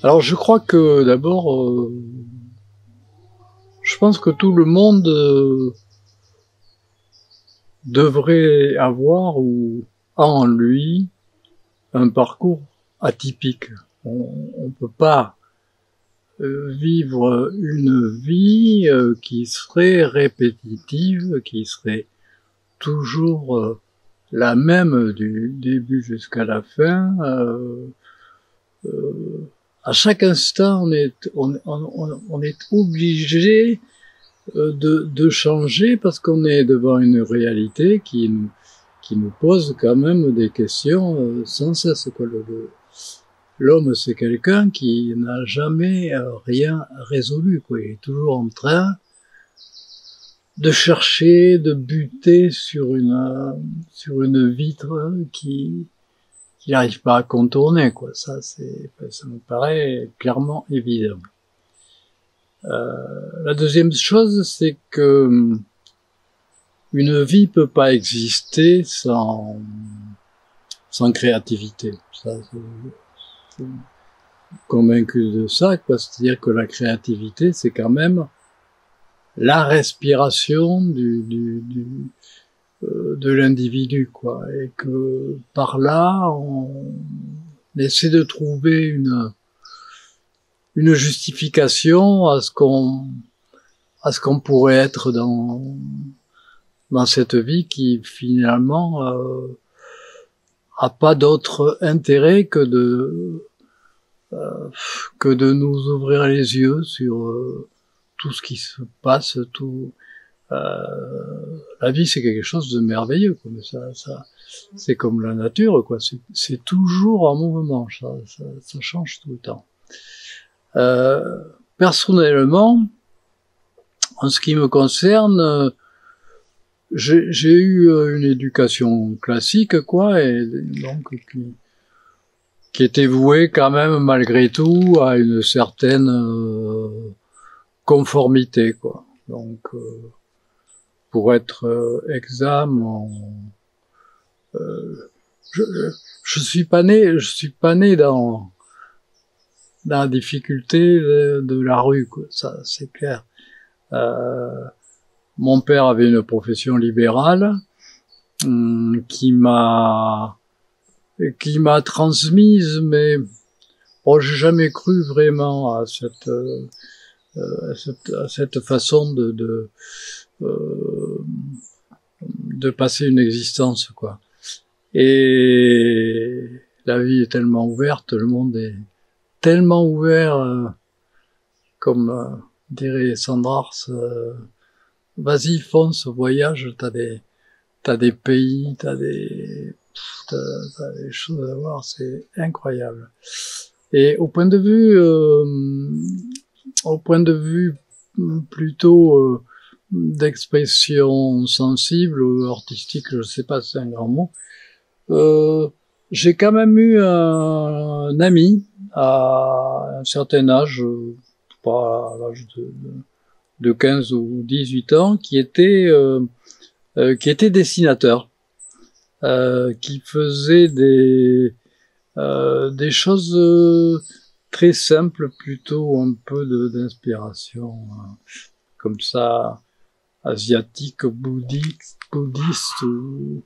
Alors je crois que d'abord, je pense que tout le monde devrait avoir ou a en lui un parcours atypique. On peut pas vivre une vie qui serait répétitive, qui serait toujours la même du début jusqu'à la fin. À chaque instant, on est obligé de changer parce qu'on est devant une réalité qui nous pose quand même des questions sans cesse. L'homme, c'est quelqu'un qui n'a jamais rien résolu, quoi. Il est toujours en train de chercher, de buter sur une vitre qui n'arrive pas à contourner, quoi. Ça me paraît clairement évident. La deuxième chose, c'est que une vie peut pas exister sans créativité. Ça, je suis convaincu de ça, quoi. C'est-à-dire que la créativité, c'est quand même la respiration de l'individu, quoi. Et que par là, on essaie de trouver une justification à ce qu'on pourrait être dans cette vie qui finalement a pas d'autre intérêt que de nous ouvrir les yeux sur tout ce qui se passe, la vie, c'est quelque chose de merveilleux, quoi. Mais ça c'est comme la nature, quoi. C'est toujours en mouvement, ça change tout le temps. Personnellement, en ce qui me concerne, j'ai eu une éducation classique, quoi, et donc qui était vouée quand même malgré tout à une certaine conformité, quoi. Donc pour être examen, je suis pas né dans la difficulté de la rue, quoi. Ça, c'est clair. Mon père avait une profession libérale qui m'a transmise, mais bon, j'ai jamais cru vraiment à cette façon de passer une existence, quoi. Et la vie est tellement ouverte, le monde est tellement ouvert, comme dirait Sandrars, vas-y, fonce, voyage, t'as des pays, t'as des choses à voir, c'est incroyable. Et au point de vue plutôt d'expression sensible ou artistique, je sais pas si c'est un grand mot, j'ai quand même eu un ami à un certain âge, pas à l'âge de 15 ou 18 ans, qui était dessinateur, qui faisait des choses très simples, plutôt un peu d'inspiration comme ça, asiatique, bouddhiste ou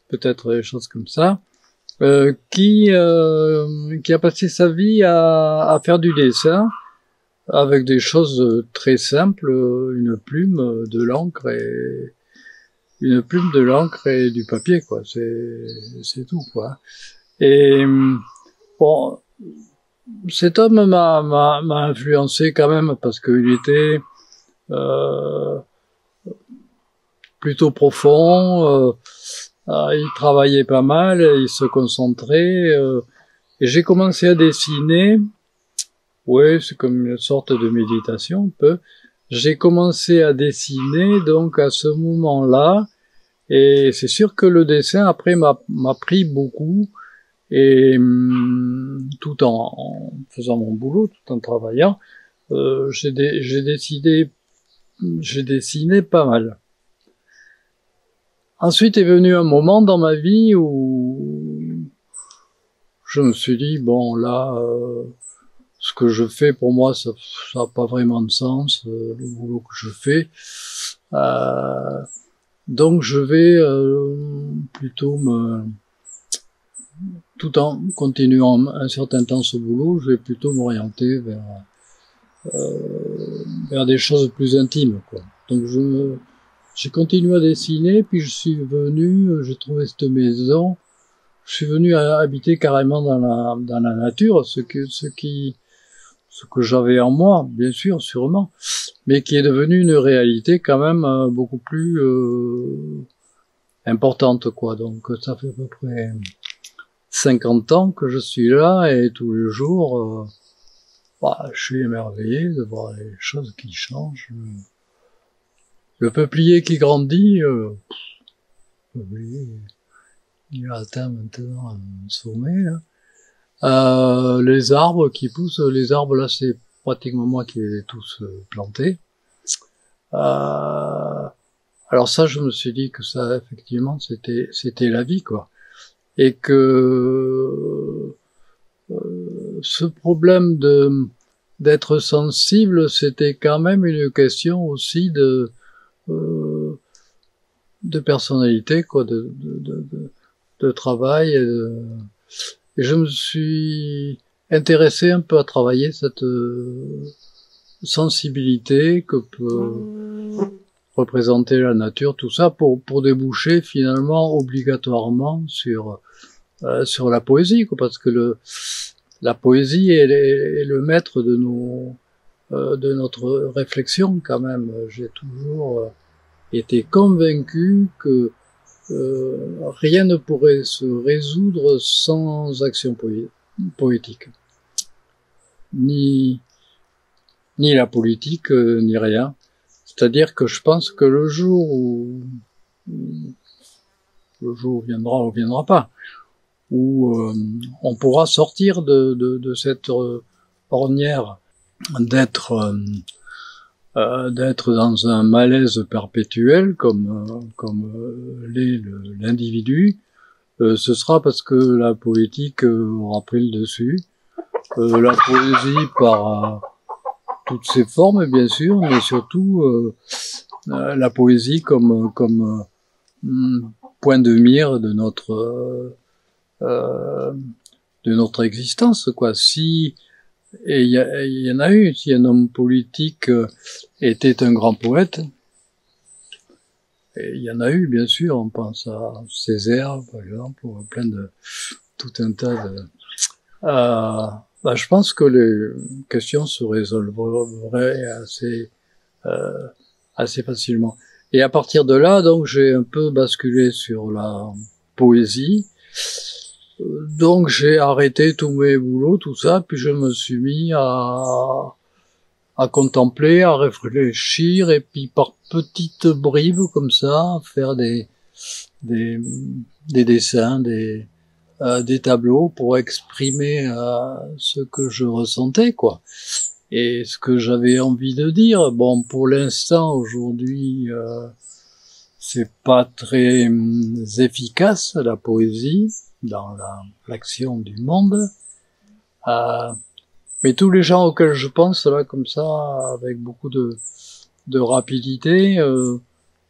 peut-être des choses comme ça, qui a passé sa vie à faire du dessin avec des choses très simples, une plume, de l'encre et du papier, quoi. C'est tout, quoi. Et bon, cet homme m'a influencé quand même parce qu'il était plutôt profond, il travaillait pas mal, il se concentrait, et j'ai commencé à dessiner. Ouais, c'est comme une sorte de méditation, un peu. J'ai commencé à dessiner, donc, à ce moment-là, et c'est sûr que le dessin, après, m'a pris beaucoup, et tout en faisant mon boulot, tout en travaillant, j'ai dessiné pas mal. Ensuite est venu un moment dans ma vie où je me suis dit, bon, là, ce que je fais pour moi, ça n'a pas vraiment de sens, le boulot que je fais. Donc je vais plutôt tout en continuant un certain temps ce boulot, je vais plutôt m'orienter vers des choses plus intimes, quoi. Donc j'ai continué à dessiner, puis j'ai trouvé cette maison, je suis venu à habiter carrément dans la nature, ce que j'avais en moi, bien sûr, sûrement, mais qui est devenu une réalité quand même beaucoup plus importante, quoi. Donc ça fait à peu près 50 ans que je suis là, et tous les jours, je suis émerveillé de voir les choses qui changent. Le peuplier qui grandit, il a atteint maintenant un sommet, là. Les arbres qui poussent, les arbres là, c'est pratiquement moi qui les ai tous plantés. Alors ça, je me suis dit que ça, effectivement, c'était la vie, quoi. Et que ce problème d'être sensible, c'était quand même une question aussi de personnalité, quoi, de travail. Et je me suis intéressé un peu à travailler cette sensibilité que peut représenter la nature, tout ça, pour déboucher finalement obligatoirement sur la poésie, quoi, parce que la poésie est le maître de notre réflexion, quand même. J'ai toujours été convaincu que rien ne pourrait se résoudre sans action poétique. Ni la politique, ni rien. C'est-à-dire que je pense que le jour viendra ou viendra pas, où on pourra sortir de cette ornière d'être dans un malaise perpétuel comme l'est l'individu, ce sera parce que la politique aura pris le dessus, la poésie par toutes ses formes, bien sûr, mais surtout la poésie comme point de mire de notre existence, quoi. Et il y en a eu, si un homme politique était un grand poète, et il y en a eu, bien sûr, on pense à Césaire, par exemple, ou tout un tas de... je pense que les questions se résolveraient assez facilement. Et à partir de là, donc, j'ai un peu basculé sur la poésie. Donc j'ai arrêté tous mes boulots, tout ça, puis je me suis mis à contempler, à réfléchir, et puis par petites bribes comme ça, faire des dessins, des tableaux pour exprimer ce que je ressentais, quoi, et ce que j'avais envie de dire. Bon, pour l'instant, aujourd'hui, c'est pas très efficace, la poésie, dans l'action du monde. Mais tous les gens auxquels je pense, là, comme ça, avec beaucoup de rapidité,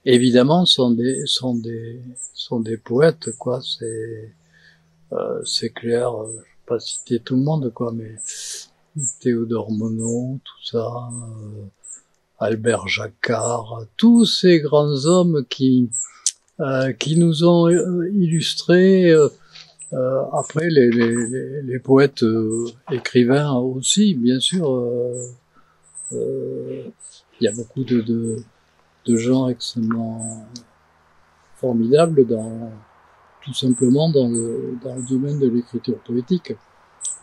évidemment, sont des poètes, quoi. C'est clair, je vais pas citer tout le monde, quoi, mais Théodore Monod, tout ça, Albert Jacquard, tous ces grands hommes qui nous ont illustrés. Après, les poètes écrivains aussi, bien sûr. Il y a beaucoup de gens extrêmement formidables tout simplement dans le domaine de l'écriture poétique.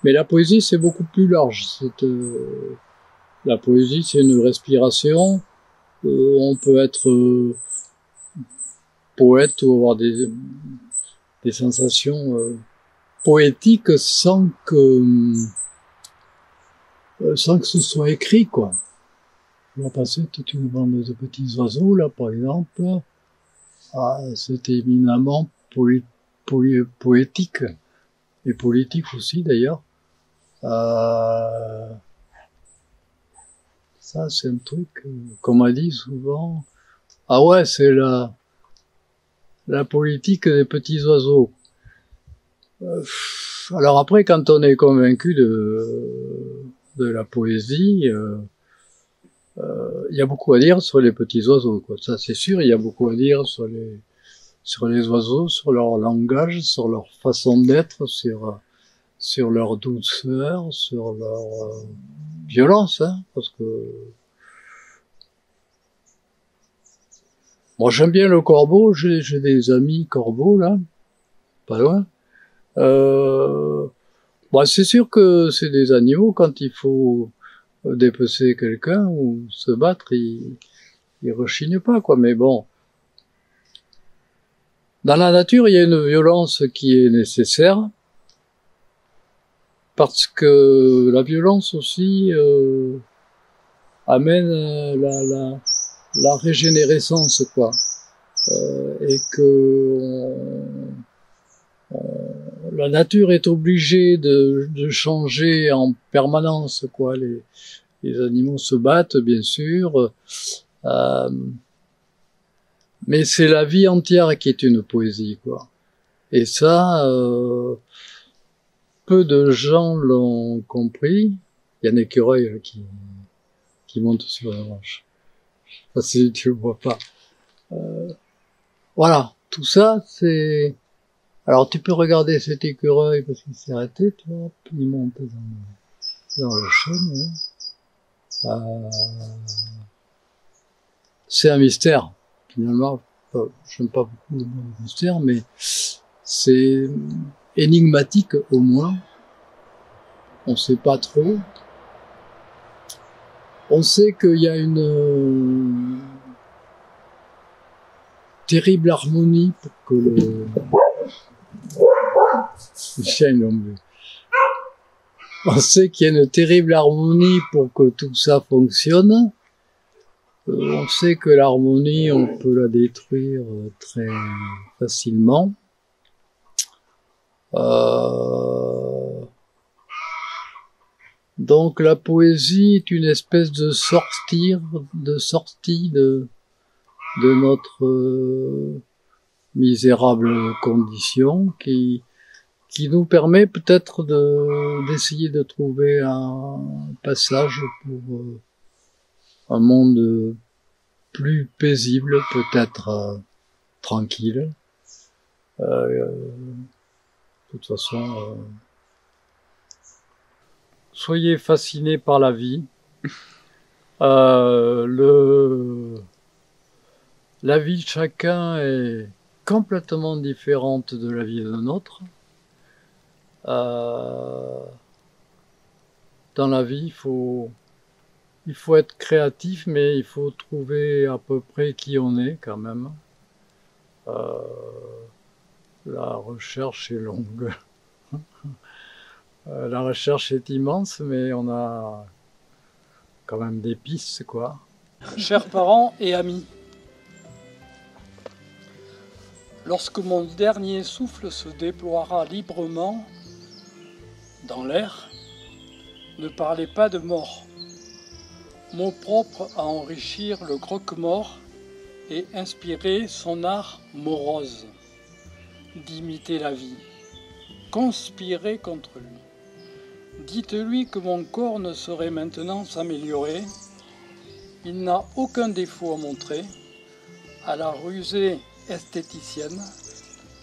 Mais la poésie, c'est beaucoup plus large. La poésie, c'est une respiration. On peut être poète ou avoir des sensations poétiques sans que ce soit écrit, quoi. Je vois passer toute une bande de petits oiseaux, là, par exemple. C'est éminemment poétique, et politique aussi, d'ailleurs. Euh, Ça, c'est un truc qu'on m'a dit souvent. Ah ouais, c'est la politique des petits oiseaux. Alors après, quand on est convaincu de la poésie, il y a beaucoup à dire sur les petits oiseaux, quoi. Ça, c'est sûr, il y a beaucoup à dire sur les oiseaux, sur leur langage, sur leur façon d'être, sur leur douceur, sur leur violence, hein, parce que moi j'aime bien le corbeau, j'ai des amis corbeaux là, pas loin. Bon, c'est sûr que c'est des animaux, quand il faut dépecer quelqu'un ou se battre, ils rechignent pas, quoi. Mais bon, dans la nature, il y a une violence qui est nécessaire, parce que la violence aussi amène la régénérescence, quoi. Et que la nature est obligée de changer en permanence, quoi. Les animaux se battent, bien sûr, mais c'est la vie entière qui est une poésie, quoi. Et ça, peu de gens l'ont compris. Il y a un écureuil qui monte sur la branche. Je sais pas si tu le vois pas. Voilà, tout ça, c'est... Alors tu peux regarder cet écureuil parce qu'il s'est arrêté, tu vois, puis il monte dans le chêne. C'est un mystère, finalement. Je n'aime pas beaucoup le mot mystère, mais c'est énigmatique au moins. On sait pas trop. On sait qu'il y a une terrible harmonie pour que le chien l'ont vu. On sait qu'il y a une terrible harmonie pour que tout ça fonctionne. On sait que l'harmonie, on peut la détruire très facilement. Donc la poésie est une espèce de sortie de notre misérable condition qui nous permet peut-être d'essayer de trouver un passage pour un monde plus paisible, peut-être tranquille. De toute façon, soyez fascinés par la vie. La vie de chacun est complètement différente de la vie d'un autre. Dans la vie, il faut être créatif, mais il faut trouver à peu près qui on est quand même. La recherche est longue. La recherche est immense, mais on a quand même des pistes, quoi. Chers parents et amis, lorsque mon dernier souffle se déploiera librement dans l'air, ne parlez pas de mort. Mot propre à enrichir le croque-mort et inspirer son art morose d'imiter la vie. Conspirez contre lui. Dites-lui que mon corps ne saurait maintenant s'améliorer. Il n'a aucun défaut à montrer à la rusée esthéticienne.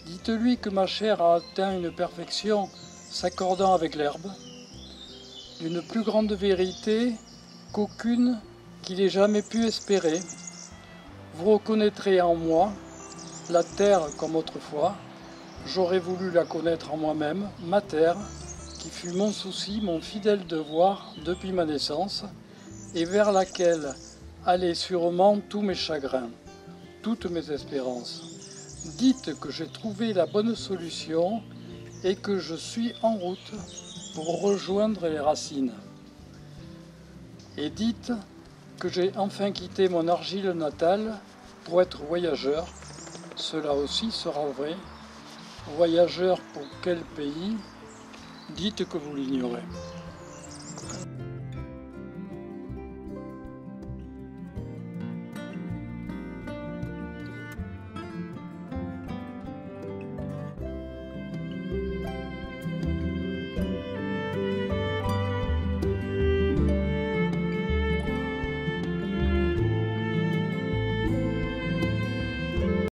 Dites-lui que ma chair a atteint une perfection s'accordant avec l'herbe, d'une plus grande vérité qu'aucune qu'il ait jamais pu espérer. Vous reconnaîtrez en moi la terre comme autrefois. J'aurais voulu la connaître en moi-même, ma terre, qui fut mon souci, mon fidèle devoir depuis ma naissance, et vers laquelle allaient sûrement tous mes chagrins, toutes mes espérances. Dites que j'ai trouvé la bonne solution et que je suis en route pour rejoindre les racines. Et dites que j'ai enfin quitté mon argile natale pour être voyageur. Cela aussi sera vrai. Voyageur pour quel pays? Dites que vous l'ignorez.